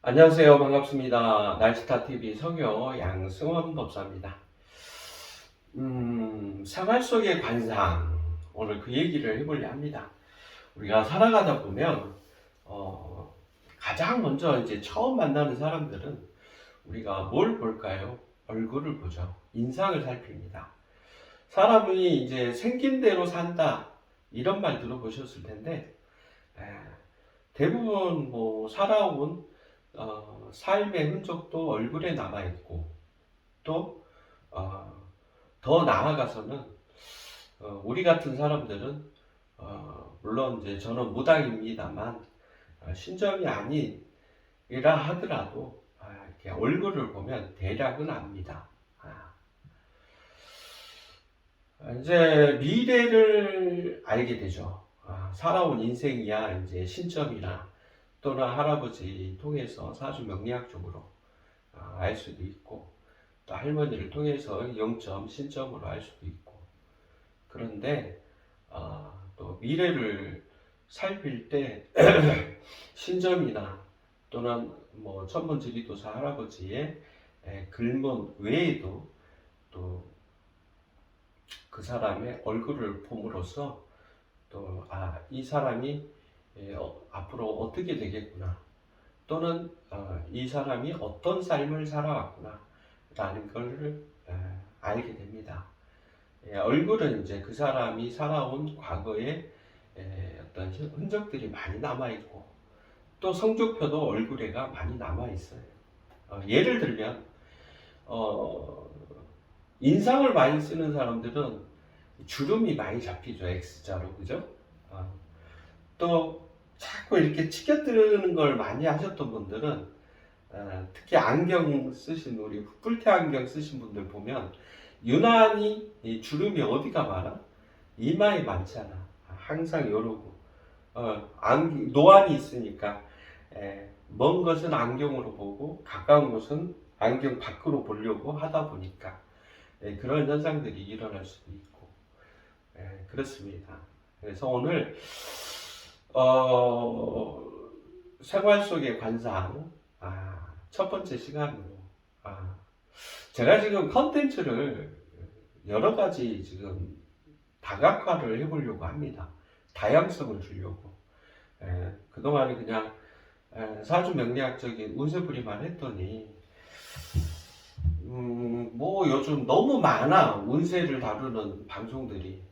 안녕하세요. 반갑습니다. 날씨타TV 성효 양승원 법사입니다. 생활 속의 관상, 오늘 그 얘기를 해보려 합니다. 우리가 살아가다 보면, 가장 먼저 이제 처음 만나는 사람들은 우리가 뭘 볼까요? 얼굴을 보죠. 인상을 살핍니다. 사람이 이제 생긴 대로 산다, 이런 말 들어보셨을 텐데, 에, 대부분 뭐 살아온 삶의 흔적도 얼굴에 남아있고, 또, 어, 더 나아가서는, 우리 같은 사람들은, 물론 이제 저는 무당입니다만, 신점이 아니라 하더라도, 이렇게 얼굴을 보면 대략은 압니다. 이제 미래를 알게 되죠. 살아온 인생이야 이제 신점이나 또는 할아버지 통해서 사주 명리학적으로 알 수도 있고, 또 할머니를 통해서 영점, 신점으로 알 수도 있고. 그런데 또 미래를 살필 때 신점이나 또는 뭐 천문지리도사 할아버지의 글문 외에도 또 그 사람의 얼굴을 봄으로써 또 이 사람이 앞으로 어떻게 되겠구나, 또는 이 사람이 어떤 삶을 살아왔구나 라는 걸 알게 됩니다. 얼굴은 이제 그 사람이 살아온 과거의 어떤 흔적들이 많이 남아있고, 또 성적표도 얼굴에가 많이 남아있어요. 예를 들면 인상을 많이 쓰는 사람들은 주름이 많이 잡히죠. X자로, 그죠? 또 자꾸 이렇게 치켜뜨는 걸 많이 하셨던 분들은, 특히 안경 쓰신, 우리 뿔테 안경 쓰신 분들 보면 유난히 이 주름이 어디가 많아? 이마에 많잖아. 항상 이러고 노안이 있으니까 먼 것은 안경으로 보고 가까운 것은 안경 밖으로 보려고 하다 보니까 그런 현상들이 일어날 수도 있고, 그렇습니다. 그래서 오늘 생활 속의 관상, 첫 번째 시간으로, 제가 지금 컨텐츠를 여러 가지 지금 다각화를 해보려고 합니다. 다양성을 주려고. 그동안에 그냥 사주 명리학적인 운세풀이만 했더니, 뭐 요즘 너무 많아. 운세를 다루는 방송들이.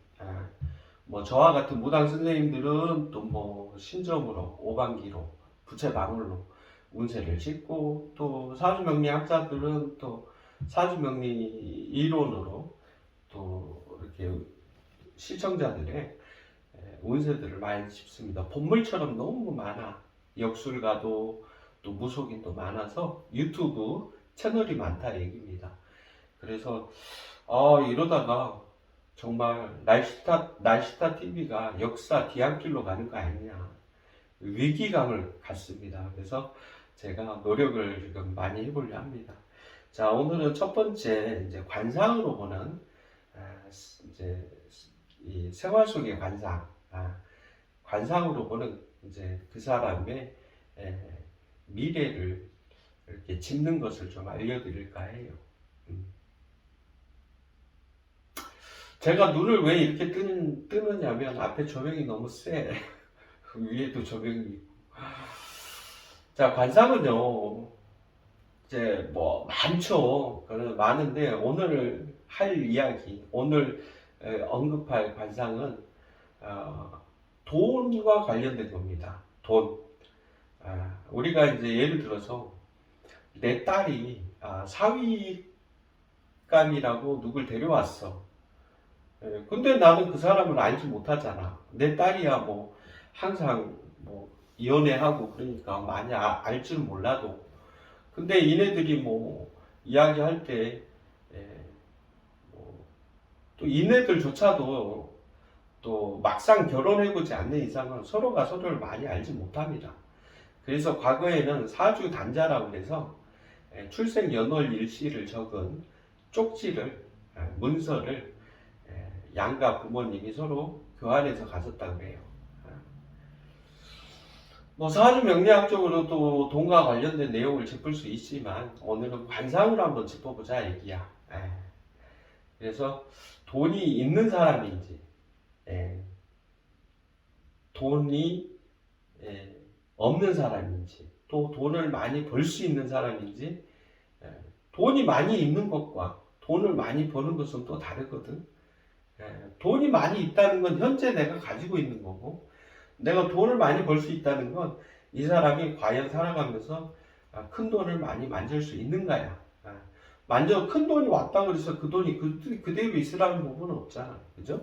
뭐 저와 같은 무당 선생님들은 또 뭐 신점으로, 오반기로, 부채방울로 운세를 짓고, 또 사주명리학자들은 또 사주명리 이론으로 또 이렇게 시청자들의 운세들을 많이 짚습니다. 본물처럼 너무 많아. 역술가도 또 무속인도 많아서 유튜브 채널이 많다 얘기입니다. 그래서 이러다가 정말 날씨타 TV가 역사 뒤안길로 가는 거 아니냐, 위기감을 갖습니다. 그래서 제가 노력을 지금 많이 해보려 합니다. 자, 오늘은 첫 번째 이제 관상으로 보는 이제 이 생활 속의 관상, 관상으로 보는 이제 그 사람의 미래를 이렇게 짚는 것을 좀 알려드릴까 해요. 제가 눈을 왜 이렇게 뜨느냐면 앞에 조명이 너무 세. 위에도 조명이 있고. 자, 관상은요, 이제 뭐 많죠. 많은데 오늘 할 이야기, 오늘 언급할 관상은 돈과 관련된 겁니다. 돈. 우리가 이제 예를 들어서 내 딸이 사위감이라고 누굴 데려왔어. 근데 나는 그 사람을 알지 못하잖아. 내 딸이야 뭐 항상 뭐 연애하고 그러니까 많이 알 줄 몰라도, 근데 얘네들이 뭐 이야기할 때 또 얘네들조차도 또 막상 결혼해보지 않는 이상은 서로가 서로를 많이 알지 못합니다. 그래서 과거에는 사주 단자라고 해서 출생 연월 일시를 적은 쪽지를, 문서를 양가 부모님이 서로 교환해서 가졌다고 해요. 뭐 사주 명리학적으로도 돈과 관련된 내용을 짚을 수 있지만 오늘은 관상으로 한번 짚어보자 얘기야. 그래서 돈이 있는 사람인지, 예, 돈이 없는 사람인지, 또 돈을 많이 벌 수 있는 사람인지, 돈이 많이 있는 것과 돈을 많이 버는 것은 또 다르거든. 돈이 많이 있다는 건 현재 내가 가지고 있는 거고, 내가 돈을 많이 벌 수 있다는 건 이 사람이 과연 살아가면서 큰 돈을 많이 만질 수 있는가야. 만져 큰 돈이 왔다 그래서 그 돈이 그대로 있으라는 부분은 없잖아. 그죠?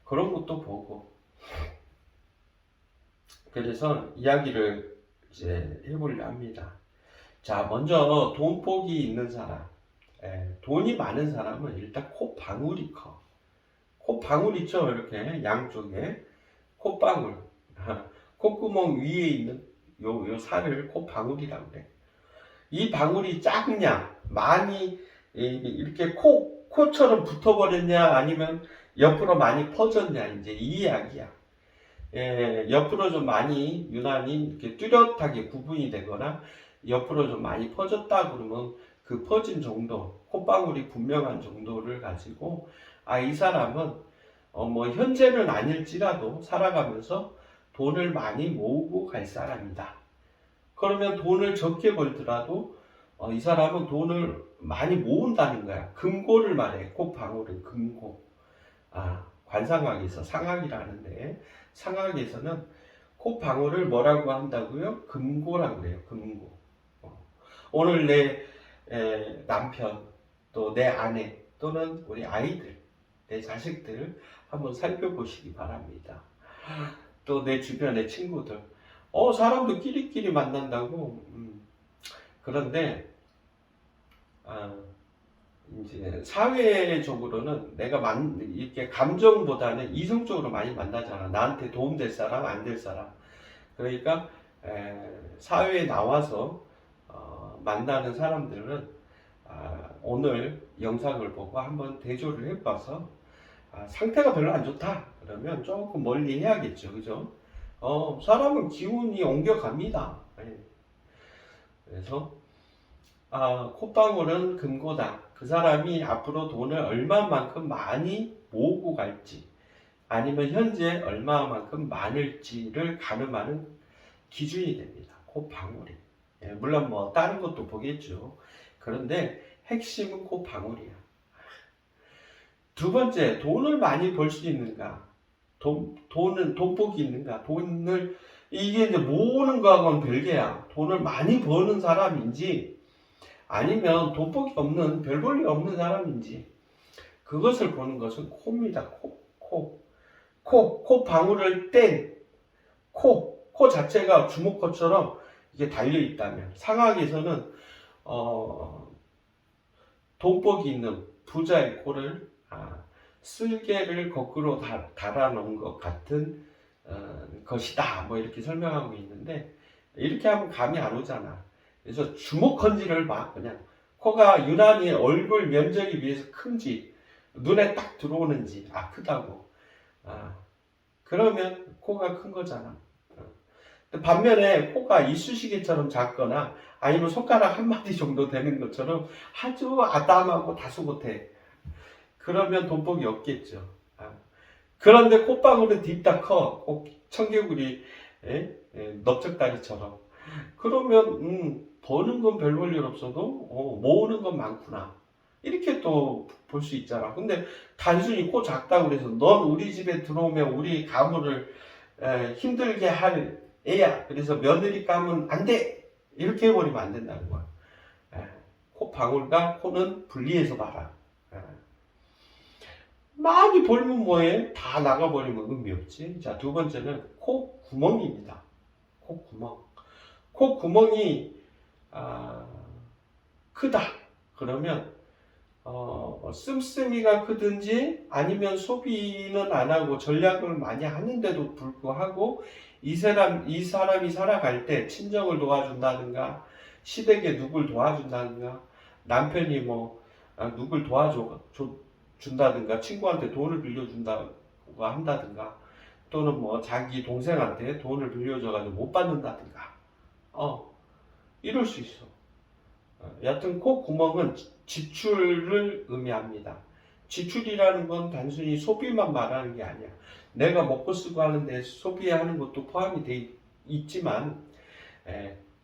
그런 것도 보고. 그래서 이야기를 이제 해보려 합니다. 자, 먼저 돈복이 있는 사람. 돈이 많은 사람은 일단 콧방울이 커. 콧방울 있죠? 이렇게 양쪽에. 콧방울. 콧구멍 위에 있는 요 살을 콧방울이라고 그래. 이 방울이 작냐, 많이 이렇게 코처럼 붙어버렸냐, 아니면 옆으로 많이 퍼졌냐, 이제 이 이야기야. 옆으로 좀 많이 유난히 이렇게 뚜렷하게 구분이 되거나 옆으로 좀 많이 퍼졌다 그러면 그 퍼진 정도, 콧방울이 분명한 정도를 가지고 이 사람은 뭐 현재는 아닐지라도 살아가면서 돈을 많이 모으고 갈 사람이다. 그러면 돈을 적게 벌더라도 이 사람은 돈을 많이 모은다는 거야. 금고를 말해. 콧방울은 금고. 관상학에서 상학이라는데 상학에서는 콧방울을 뭐라고 한다고요? 금고라고 그래요. 금고. 오늘 내 남편 또 내 아내 또는 우리 아이들, 내 자식들 한번 살펴보시기 바랍니다. 또 내 주변의 친구들, 사람도 끼리끼리 만난다고. 그런데 이제 사회적으로는 내가 이렇게 감정보다는 이성적으로 많이 만나잖아. 나한테 도움될 사람, 안 될 사람. 그러니까 사회에 나와서 만나는 사람들은 오늘 영상을 보고 한번 대조를 해봐서 상태가 별로 안 좋다 그러면 조금 멀리 해야겠죠. 그죠? 사람은 기운이 옮겨갑니다. 그래서 콧방울은 금고다. 그 사람이 앞으로 돈을 얼마만큼 많이 모으고 갈지 아니면 현재 얼마만큼 많을지를 가늠하는 기준이 됩니다. 콧방울이. 물론 뭐 다른 것도 보겠죠. 그런데 핵심은 콧방울이야. 두 번째, 돈을 많이 벌 수 있는가? 돈복이 있는가? 이게 이제 모으는 거하고는 별개야. 돈을 많이 버는 사람인지, 아니면 돈복이 없는, 별 볼 일 없는 사람인지, 그것을 보는 것은 코입니다. 코 방울을 뗀, 코 자체가 주먹코처럼 이게 달려있다면, 상학에서는, 돈복이 있는 부자의 코를 쓸개를 거꾸로 달아놓은 것 같은 것이다. 뭐 이렇게 설명하고 있는데 이렇게 하면 감이 안 오잖아. 그래서 주먹컨지를 봐. 그냥 코가 유난히 얼굴 면적에 비해서 큰지 눈에 딱 들어오는지 크다고. 그러면 코가 큰 거잖아. 반면에 코가 이쑤시개처럼 작거나 아니면 손가락 한 마디 정도 되는 것처럼 아주 아담하고 다소곳해. 그러면 돈복이 없겠죠. 그런데 콧방울은 딥다 커. 청개구리 넓적다리처럼. 그러면 버는 건 별 볼 일 없어도 모으는 건 많구나. 이렇게 또 볼 수 있잖아. 근데 단순히 코 작다고 그래서 넌 우리 집에 들어오면 우리 가문을 힘들게 할 애야. 그래서 며느리 감은 안 돼. 이렇게 해버리면 안 된다는 거야. 콧방울과 코는 분리해서 봐라. 많이 벌면 뭐해? 다 나가버리면 의미 없지. 자, 두 번째는 콧구멍입니다. 콧구멍. 콧구멍이 크다. 그러면 씀씀이가 크든지 아니면 소비는 안 하고 전략을 많이 하는데도 불구하고 이 사람이 살아갈 때 친정을 도와준다든가 시댁에 누굴 도와준다든가 남편이 뭐 누굴 도와준다든가 친구한테 돈을 빌려준다고 한다든가 또는 뭐 자기 동생한테 돈을 빌려줘가지고 못 받는다든가, 이럴 수 있어. 여하튼 콧구멍은 지출을 의미합니다. 지출이라는 건 단순히 소비만 말하는 게 아니야. 내가 먹고 쓰고 하는데 소비하는 것도 포함이 돼 있지만,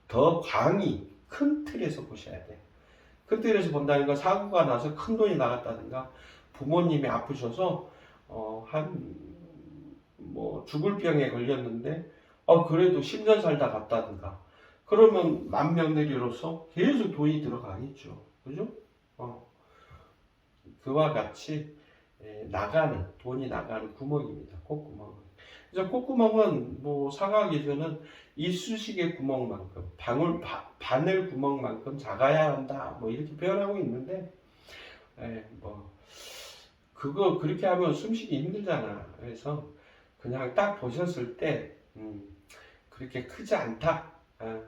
더 광이 큰 틀에서 보셔야 돼. 큰 틀에서 본다는 건 사고가 나서 큰 돈이 나갔다든가, 부모님이 아프셔서 죽을 병에 걸렸는데 그래도 10년 살다 갔다든가, 그러면 맏며느리로서 계속 돈이 들어가겠죠. 그죠? 그와 같이 돈이 나가는 구멍입니다. 콧구멍은. 그래서 콧구멍은 뭐 상하 기준은 이쑤시개 구멍만큼, 바늘 구멍만큼 작아야 한다, 뭐 이렇게 표현하고 있는데, 그거 그렇게 하면 숨쉬기 힘들잖아. 그래서 그냥 딱 보셨을 때 그렇게 크지 않다,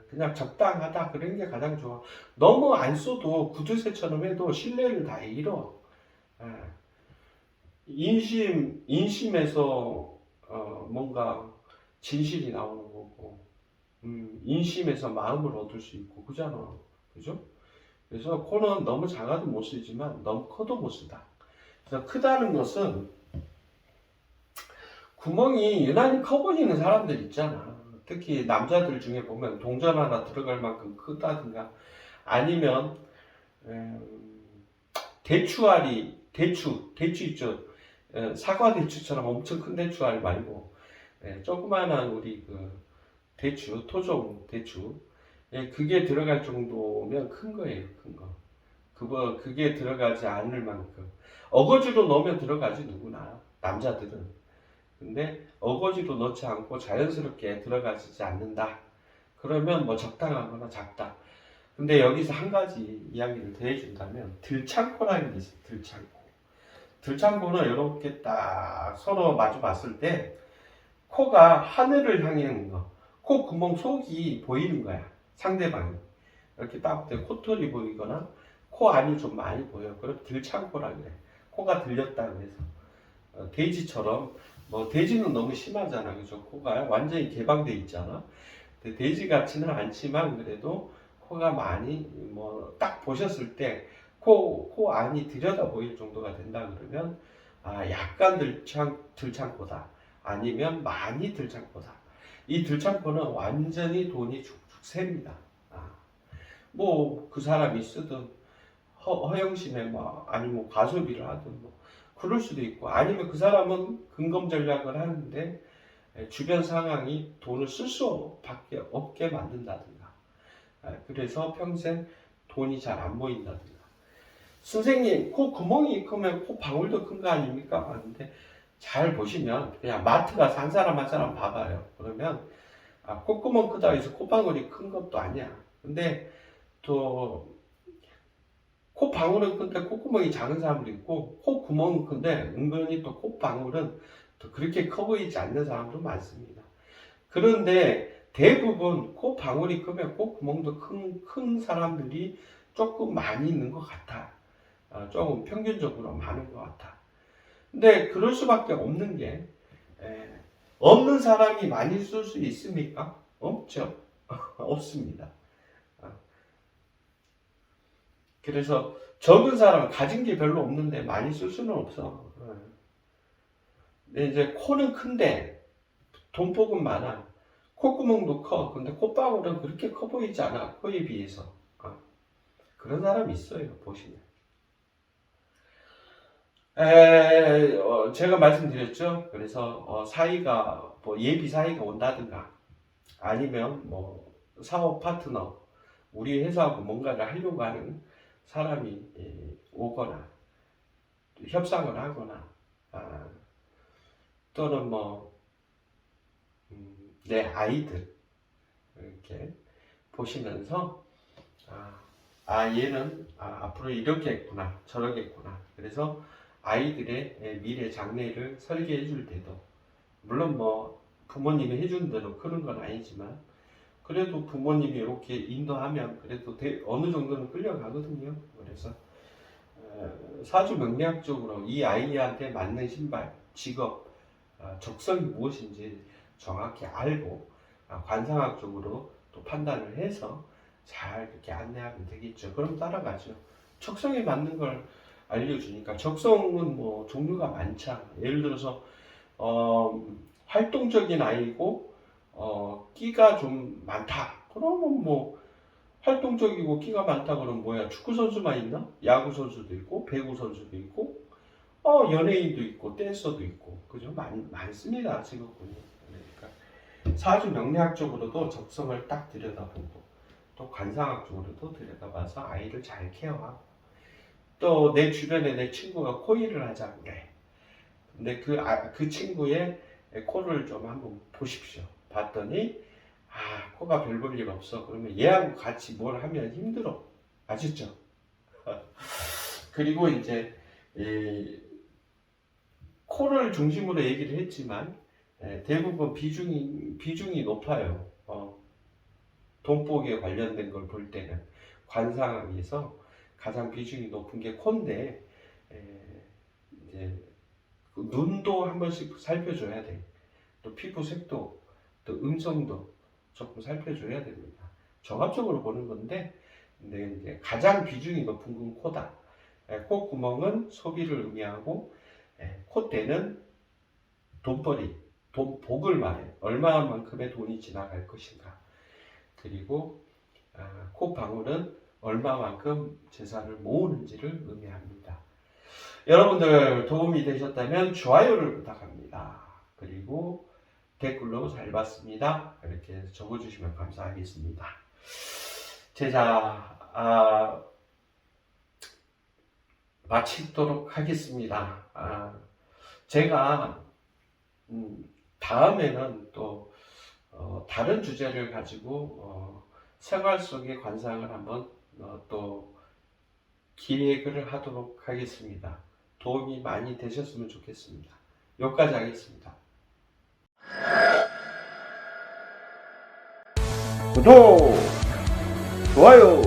그냥 적당하다, 그런 게 가장 좋아. 너무 안 써도 구두쇠처럼 해도 신뢰를 다 잃어. 인심에서 뭔가 진실이 나오는 거고, 인심에서 마음을 얻을 수 있고, 그잖아. 그죠? 그래서 코는 너무 작아도 못 쓰지만 너무 커도 못 쓰다. 그래서 크다는 것은 구멍이 유난히 커 보이는 사람들 있잖아. 특히 남자들 중에 보면 동전 하나 들어갈 만큼 크다든가, 아니면 대추 있죠. 사과 대추처럼 엄청 큰 대추알 말고, 조그마한 우리 그 대추, 토종 대추, 그게 들어갈 정도면 큰 거예요, 큰 거. 그게 들어가지 않을 만큼. 어거지로 넣으면 들어가지, 누구나. 남자들은. 근데 어거지로 넣지 않고 자연스럽게 들어가지 않는다. 그러면 뭐 적당하거나 작다. 근데 여기서 한 가지 이야기를 더 해준다면, 들창코라는 게 있어요. 들창코는 이렇게 딱 서로 마주 봤을 때 코가 하늘을 향해 있는 거, 코 구멍 속이 보이는 거야, 상대방이. 이렇게 딱 코털이 보이거나 코 안이 좀 많이 보여. 그럼 들창코라 그래. 코가 들렸다 그래서. 돼지처럼, 뭐 돼지는 너무 심하잖아, 그죠? 코가 완전히 개방돼 있잖아. 돼지 같지는 않지만 그래도 코가 많이, 뭐 딱 보셨을 때 코 안이 들여다 보일 정도가 된다 그러면, 약간 들창코다, 아니면 많이 들창코다. 이 들창코는 완전히 돈이 축축 셉니다. 뭐 그 사람이 쓰든 허영심에 아니면 과소비를 하든 뭐 그럴 수도 있고, 아니면 그 사람은 근검 전략을 하는데 주변 상황이 돈을 쓸 수밖에 없게 만든다든가, 그래서 평생 돈이 잘 안 보인다든가. 선생님, 코 구멍이 크면 코 방울도 큰 거 아닙니까? 근데 잘 보시면, 그냥 마트 가서 한 사람 한 사람 봐봐요. 그러면 콧구멍 크다 해서 콧방울이 큰 것도 아니야. 근데 또 콧방울은 큰데 콧구멍이 작은 사람도 있고, 콧구멍은 큰데 은근히 또 콧방울은 또 그렇게 커 보이지 않는 사람도 많습니다. 그런데 대부분 콧방울이 크면 콧구멍도 큰 사람들이 조금 많이 있는 것 같아. 조금 평균적으로 많은 것 같아. 근데 그럴 수밖에 없는 게, 없는 사람이 많이 쓸 수 있습니까? 없죠. 없습니다. 그래서 적은 사람, 가진 게 별로 없는데 많이 쓸 수는 없어. 근데 이제 코는 큰데 돈복은 많아. 콧구멍도 커. 근데 콧방울은 그렇게 커 보이지 않아, 코에 비해서. 그런 사람이 있어요, 보시면. 제가 말씀드렸죠. 그래서 사이가, 뭐 예비 사이가 온다든가, 아니면 뭐 사업 파트너, 우리 회사하고 뭔가를 하려고 하는 사람이 오거나 협상을 하거나, 또는 내 아이들 이렇게 보시면서, 얘는 앞으로 이렇겠구나, 저러겠구나. 그래서 아이들의 미래 장래를 설계해 줄 때도, 물론 뭐 부모님이 해주는 대로 크는 건 아니지만, 그래도 부모님이 이렇게 인도하면 그래도 어느 정도는 끌려가거든요. 그래서 사주 명리학적으로 이 아이한테 맞는 신발, 직업, 적성이 무엇인지 정확히 알고 관상학적으로 또 판단을 해서 잘 이렇게 안내하면 되겠죠. 그럼 따라가죠. 적성에 맞는 걸 알려주니까. 적성은 뭐 종류가 많잖아. 예를 들어서 활동적인 아이고 끼가 좀 많다. 그러면 뭐 활동적이고 끼가 많다 그러면 뭐야? 축구 선수만 있나? 야구 선수도 있고 배구 선수도 있고 연예인도 있고 댄서도 있고 그죠? 많습니다. 직업군이. 그러니까 사주 명리학적으로도 적성을 딱 들여다보고 또 관상학적으로도 들여다봐서 아이를 잘 케어하고 또 내 주변에 내 친구가 코일을 하자 그래. 근데 그 친구의 코를 좀 한번 보십시오. 봤더니 코가 별 볼 일 없어. 그러면 얘하고 같이 뭘 하면 힘들어. 아시죠? 그리고 이제 코를 중심으로 얘기를 했지만 대부분 비중이 높아요. 돈복에 관련된 걸 볼 때는 관상학에서 가장 비중이 높은 게 코인데 이제 눈도 한 번씩 살펴줘야 돼. 또 피부색도 또 음성도 조금 살펴줘야 됩니다. 종합적으로 보는 건데 근데 이제 가장 비중이 높은 건 코다. 콧구멍은 소비를 의미하고 콧대는 돈벌이, 돈복을 말해. 얼마만큼의 돈이 지나갈 것인가. 그리고 콧방울은 얼마만큼 재산을 모으는지를 의미합니다. 여러분들 도움이 되셨다면 좋아요를 부탁합니다. 그리고 댓글로 잘 봤습니다. 이렇게 적어주시면 감사하겠습니다. 제자 마치도록 하겠습니다. 제가 다음에는 또 다른 주제를 가지고 생활 속의 관상을 한번 또 기획을 하도록 하겠습니다. 도움이 많이 되셨으면 좋겠습니다. 여기까지 하겠습니다. 구독, 좋아요